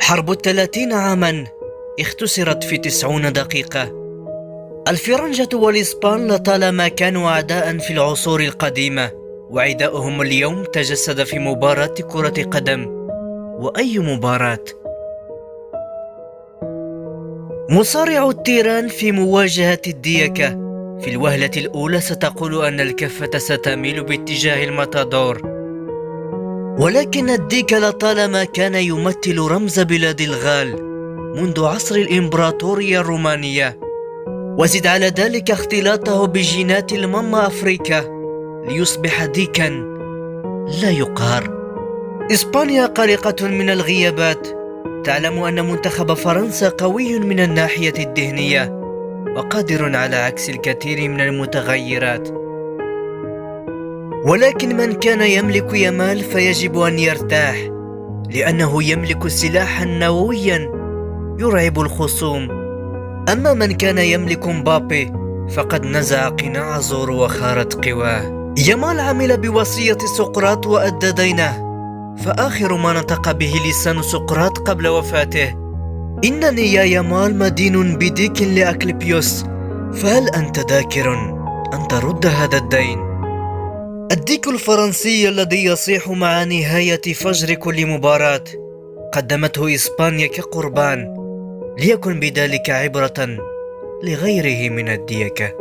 حرب 30 عاما اختصرت في 90 دقيقة. الفرنجة والإسبان لطالما كانوا أعداء في العصور القديمة، وعداؤهم اليوم تجسد في مباراة كرة قدم. وأي مباراة! مصارع التيران في مواجهة الديكة. في الوهلة الأولى ستقول أن الكفة ستميل باتجاه الماتادور، ولكن الديك لطالما كان يمثل رمز بلاد الغال منذ عصر الإمبراطورية الرومانية، وزد على ذلك اختلاطه بجينات الماما أفريكا ليصبح ديكا لا يقهر. إسبانيا قلقة من الغيابات، تعلم أن منتخب فرنسا قوي من الناحية الذهنية وقادر على عكس الكثير من المتغيرات، ولكن من كان يملك يامال فيجب أن يرتاح، لأنه يملك سلاحا نوويا يرعب الخصوم. أما من كان يملك مبابي فقد نزع قناع زور وخارت قواه. يامال عمل بوصية سقراط وأدى دينه، فآخر ما نطق به لسان سقراط قبل وفاته: إنني يا يامال مدين بديك لأكليبيوس، فهل أنت ذاكر أن ترد هذا الدين؟ الديك الفرنسي الذي يصيح مع نهاية فجر كل مباراة قدمته إسبانيا كقربان، ليكن بذلك عبرة لغيره من الديكة.